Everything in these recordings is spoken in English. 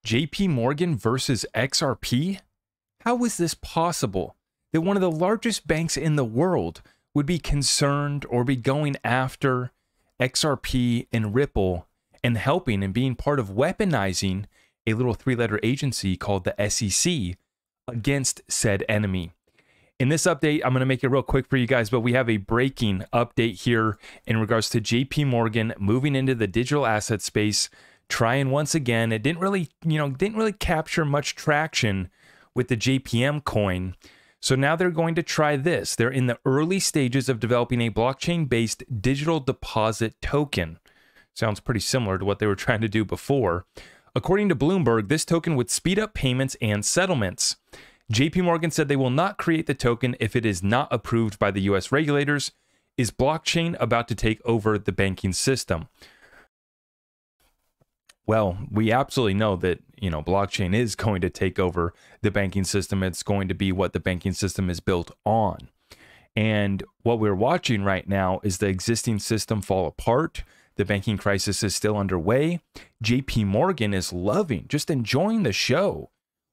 JP Morgan versus XRP? How is this possible that one of the largest banks in the world would be concerned or be going after XRP and Ripple and helping and being part of weaponizing a little three-letter agency called the SEC against said enemy? In this update, I'm going to make it real quick for you guys, but we have a breaking update here in regards to JP Morgan moving into the digital asset space, trying once again. It didn't really capture much traction with the JPM coin. So now they're going to try this. They're in the early stages of developing a blockchain-based digital deposit token. Sounds pretty similar to what they were trying to do before. According to Bloomberg, this token would speed up payments and settlements. JP Morgan said they will not create the token if it is not approved by the US regulators. Is blockchain about to take over the banking system? Well, we absolutely know that, blockchain is going to take over the banking system. It's going to be what the banking system is built on. And what we're watching right now is the existing system fall apart. The banking crisis is still underway. JP Morgan is just enjoying the show,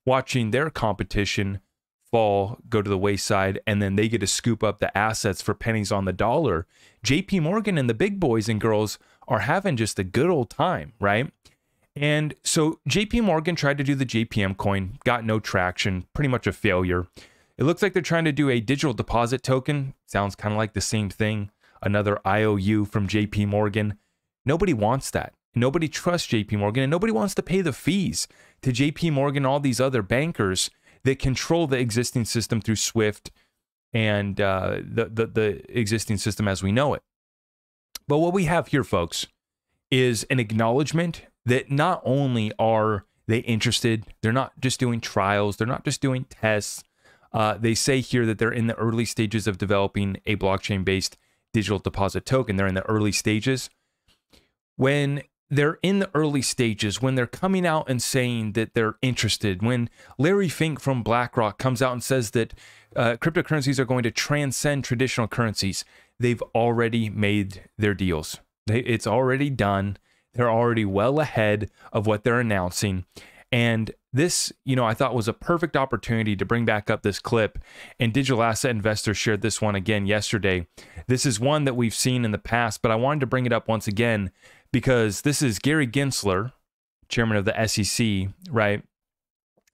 watching their competition go to the wayside, and then they get to scoop up the assets for pennies on the dollar. JP Morgan and the big boys and girls are having just a good old time, right? And so JP Morgan tried to do the JPM coin, got no traction, pretty much a failure. It looks like they're trying to do a digital deposit token. Sounds kind of like the same thing. Another IOU from JP Morgan. Nobody wants that. Nobody trusts JP Morgan, and nobody wants to pay the fees to JP Morgan, all these other bankers that control the existing system through SWIFT and the existing system as we know it. But what we have here, folks, is an acknowledgement that not only are they interested, they're not just doing trials, they're not just doing tests. They say here that they're in the early stages of developing a blockchain-based digital deposit token. They're in the early stages. When they're in the early stages, when they're coming out and saying that they're interested, when Larry Fink from BlackRock comes out and says that cryptocurrencies are going to transcend traditional currencies, they've already made their deals. It's already done. They're already well ahead of what they're announcing. And this, I thought was a perfect opportunity to bring back up this clip. And Digital Asset Investor shared this one again yesterday. This is one that we've seen in the past, but I wanted to bring it up once again because this is Gary Gensler, chairman of the SEC, right?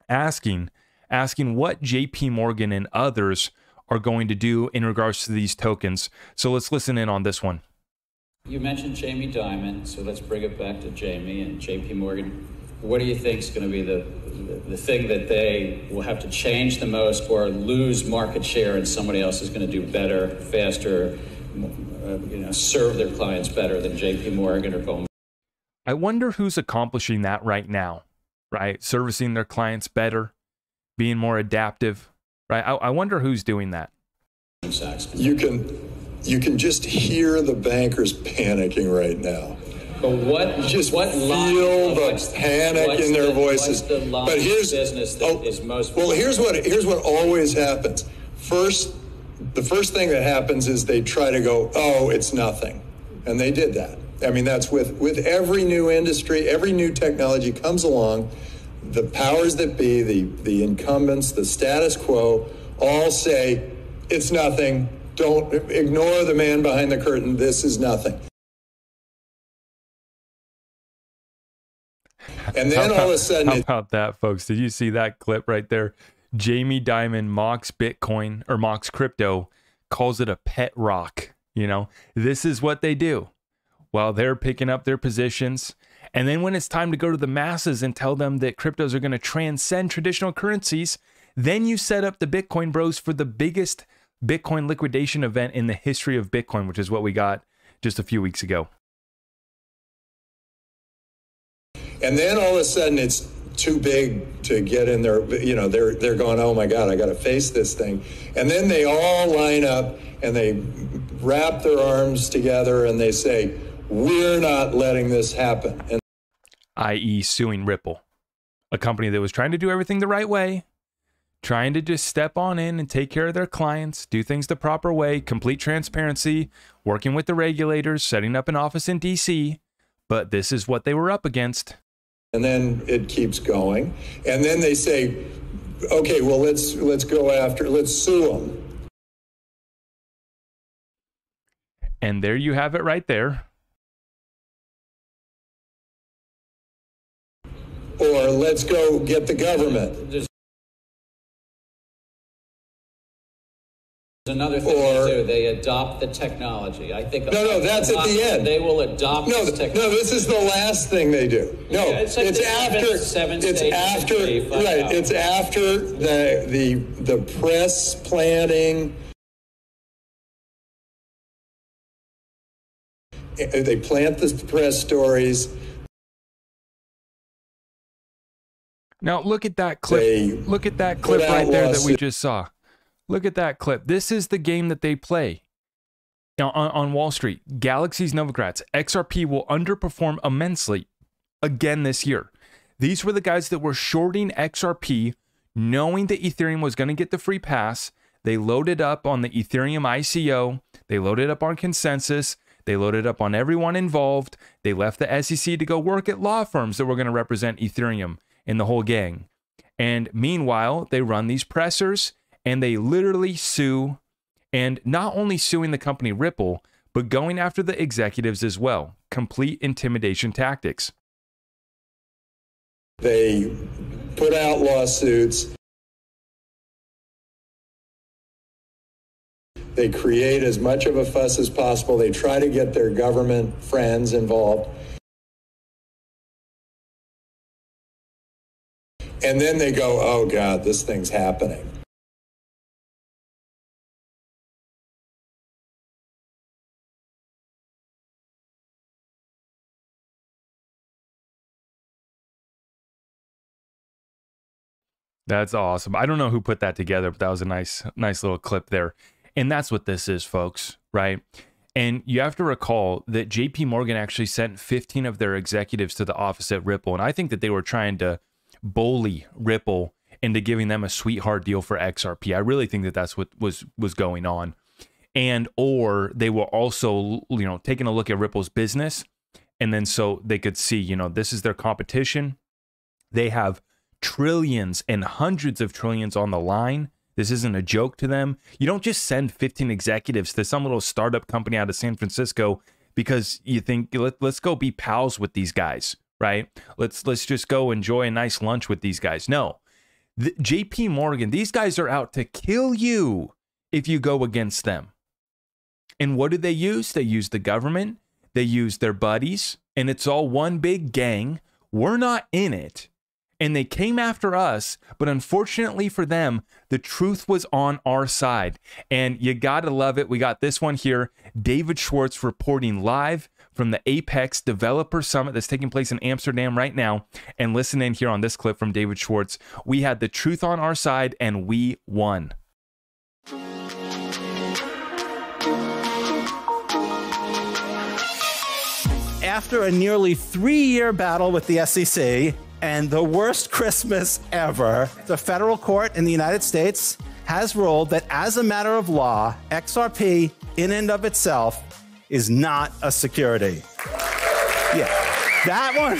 Asking what JP Morgan and others are going to do in regards to these tokens. So let's listen in on this one. You mentioned Jamie Dimon, so let's bring it back to Jamie and JP Morgan. What do you think is going to be the thing that they will have to change the most or lose market share and somebody else is going to do better, faster, serve their clients better than JP Morgan or Goldman? I wonder who's accomplishing that right now, right? Servicing their clients better, being more adaptive, right? I wonder who's doing that. You can just hear the bankers panicking right now. But what feel the panic in their voices. But here's what always happens. The first thing that happens is they try to go, oh, it's nothing, and they did that. I mean, that's with every new industry, every new technology comes along. The powers that be, the incumbents, the status quo, all say it's nothing. Don't ignore the man behind the curtain. This is nothing. And then all of a sudden... How about that, folks? Did you see that clip right there? Jamie Dimon mocks Bitcoin or mocks crypto, calls it a pet rock. This is what they do while they're picking up their positions. And then when it's time to go to the masses and tell them that cryptos are going to transcend traditional currencies, then you set up the Bitcoin bros for the biggest Bitcoin liquidation event in the history of Bitcoin, which is what we got just a few weeks ago. And then all of a sudden it's too big to get in there. They're going, oh my God, I got to face this thing. And then they all line up and they wrap their arms together and they say, we're not letting this happen. And i.e. suing Ripple, a company that was trying to do everything the right way, trying to just step on in and take care of their clients, do things the proper way, complete transparency, working with the regulators, setting up an office in DC. But this is what they were up against. And then it keeps going. And then they say, okay, well, let's sue them. And there you have it right there. Or let's go get the government. There's another thing they do. They adopt the technology. I think. No, that's at the end. They will adopt this technology. No, this is the last thing they do. No, yeah, it's like it's after the press planning. They plant the press stories. Now look at that clip. Look at that clip right there that we just saw. Look at that clip. This is the game that they play. Now on Wall Street, Galaxy's Novogratz, XRP will underperform immensely again this year. These were the guys that were shorting XRP, knowing that Ethereum was going to get the free pass. They loaded up on the Ethereum ICO. They loaded up on Consensus. They loaded up on everyone involved. They left the SEC to go work at law firms that were going to represent Ethereum in the whole gang. And meanwhile, they run these pressers and they literally sue, and not only suing the company Ripple, but going after the executives as well. Complete intimidation tactics. They put out lawsuits. They create as much of a fuss as possible. They try to get their government friends involved. And then they go, oh God, this thing's happening. That's awesome. I don't know who put that together, but that was a nice little clip there. And that's what this is, folks, right? And you have to recall that JP Morgan actually sent 15 of their executives to the office at Ripple. And I think that they were trying to bully Ripple into giving them a sweetheart deal for XRP. I really think that that's what was going on. And or they were also, taking a look at Ripple's business. And then so they could see, this is their competition. They have trillions and hundreds of trillions on the line. This isn't a joke to them. You don't just send 15 executives to some little startup company out of San Francisco because you think, let's go be pals with these guys, right? Let's just go enjoy a nice lunch with these guys. No, JP Morgan, these guys are out to kill you if you go against them. And what do they use? They use the government. They use their buddies, and it's all one big gang. We're not in it. And they came after us, but unfortunately for them, the truth was on our side. And you gotta love it. We got this one here. David Schwartz reporting live from the Apex Developer Summit that's taking place in Amsterdam right now. And listen in here on this clip from David Schwartz. We had the truth on our side and we won. After a nearly 3-year battle with the SEC, and the worst Christmas ever, the federal court in the United States has ruled that as a matter of law, XRP in and of itself is not a security. Yeah, that one,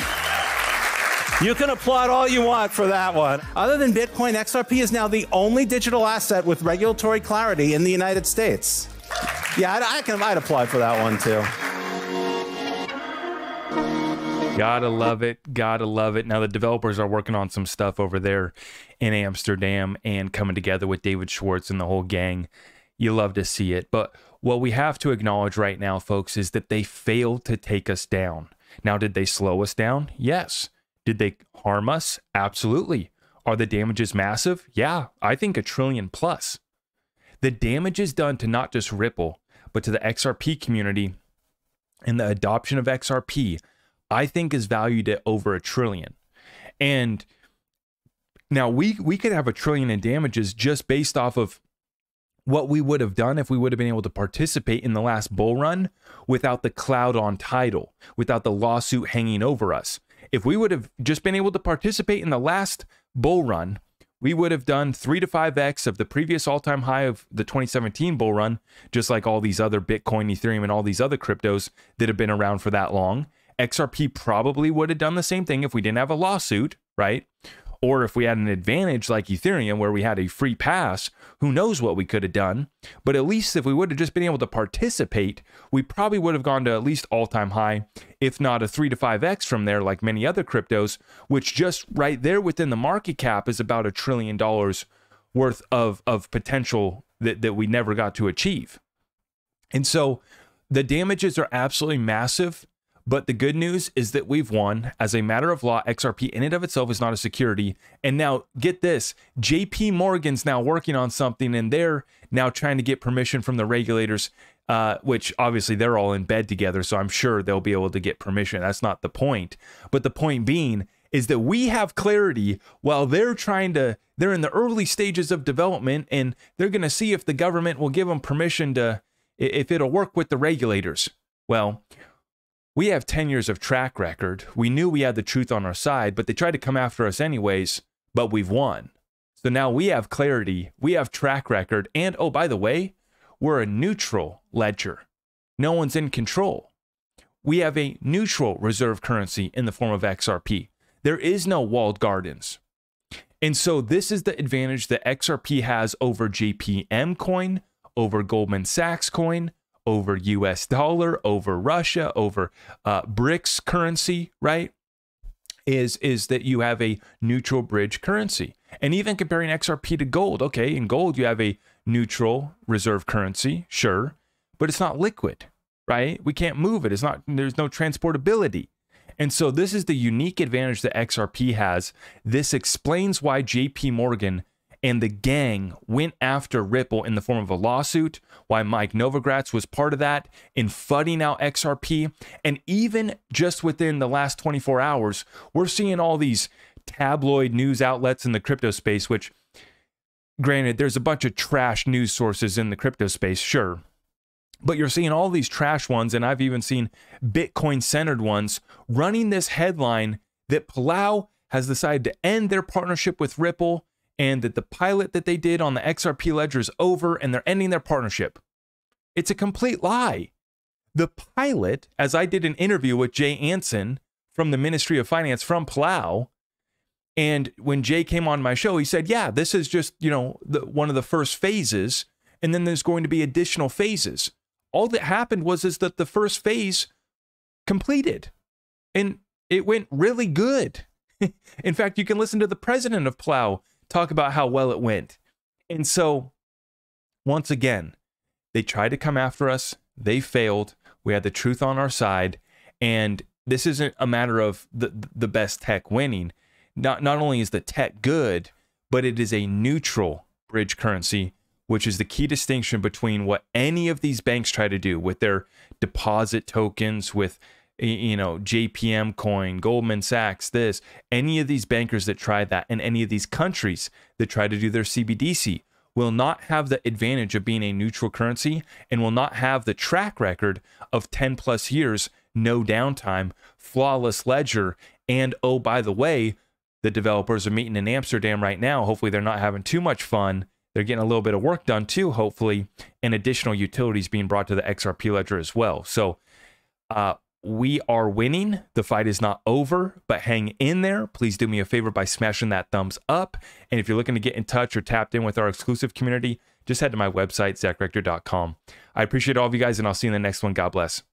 you can applaud all you want for that one. Other than Bitcoin, XRP is now the only digital asset with regulatory clarity in the United States. Yeah, I'd applaud for that one too. Gotta love it. Gotta love it. Now, the developers are working on some stuff over there in Amsterdam and coming together with David Schwartz and the whole gang. You love to see it. But what we have to acknowledge right now, folks, is that they failed to take us down. Now, did they slow us down? Yes. Did they harm us? Absolutely. Are the damages massive? Yeah, I think $1 trillion plus. The damage is done to not just Ripple, but to the XRP community, and the adoption of XRP I think is valued at over $1 trillion. And now we could have $1 trillion in damages just based off of what we would have done if we would have been able to participate in the last bull run without the cloud on title, without the lawsuit hanging over us. If we would have just been able to participate in the last bull run, we would have done 3 to 5x of the previous all-time high of the 2017 bull run, just like all these other Bitcoin, Ethereum, and all these other cryptos that have been around for that long. XRP probably would have done the same thing if we didn't have a lawsuit, right? Or if we had an advantage like Ethereum where we had a free pass, who knows what we could have done. But at least if we would have just been able to participate, we probably would have gone to at least all-time high, if not a 3 to 5x from there like many other cryptos, which just right there within the market cap is about $1 trillion worth of potential that we never got to achieve. And so the damages are absolutely massive. But the good news is that we've won. As a matter of law, XRP in and of itself is not a security. And now get this, JP Morgan's now working on something and they're now trying to get permission from the regulators, which obviously they're all in bed together. So I'm sure they'll be able to get permission. That's not the point. But the point being is that we have clarity while they're in the early stages of development, and they're going to see if the government will give them permission if it'll work with the regulators. Well, we have 10 years of track record. We knew we had the truth on our side, but they tried to come after us anyways, but we've won. So now we have clarity, we have track record, and oh, by the way, we're a neutral ledger. No one's in control. We have a neutral reserve currency in the form of XRP. There is no walled gardens. And so this is the advantage that XRP has over JPM coin, over Goldman Sachs coin, over US dollar, over Russia, over BRICS currency, right? Is that you have a neutral bridge currency. And even comparing XRP to gold, okay, in gold you have a neutral reserve currency, sure, but it's not liquid, right? We can't move it. There's no transportability. And so this is the unique advantage that XRP has. This explains why JP Morgan and the gang went after Ripple in the form of a lawsuit, why Mike Novogratz was part of that in fudding out XRP. And even just within the last 24 hours, we're seeing all these tabloid news outlets in the crypto space, which, granted, there's a bunch of trash news sources in the crypto space, sure. But you're seeing all these trash ones, and I've even seen Bitcoin-centered ones running this headline that Palau has decided to end their partnership with Ripple, and that the pilot that they did on the XRP ledger is over and they're ending their partnership. It's a complete lie. The pilot, as I did an interview with Jay Anson from the Ministry of Finance from Palau, and when Jay came on my show, he said, yeah, this is just, one of the first phases, and then there's going to be additional phases. All that happened was that the first phase completed, and it went really good. In fact, you can listen to the president of Palau talk about how well it went. And so, once again, they tried to come after us. They failed. We had the truth on our side. And this isn't a matter of the best tech winning. Not only is the tech good, but it is a neutral bridge currency, which is the key distinction between what any of these banks try to do with their deposit tokens, with JPM coin, Goldman Sachs, any of these bankers that tried that, and any of these countries that try to do their CBDC will not have the advantage of being a neutral currency and will not have the track record of 10 plus years, no downtime, flawless ledger. And oh, by the way, the developers are meeting in Amsterdam right now. Hopefully they're not having too much fun. They're getting a little bit of work done too, hopefully, and additional utilities being brought to the XRP ledger as well. So, we are winning. The fight is not over, but hang in there. Please do me a favor by smashing that thumbs up. And if you're looking to get in touch or tapped in with our exclusive community, just head to my website, zachrector.com. I appreciate all of you guys, and I'll see you in the next one. God bless.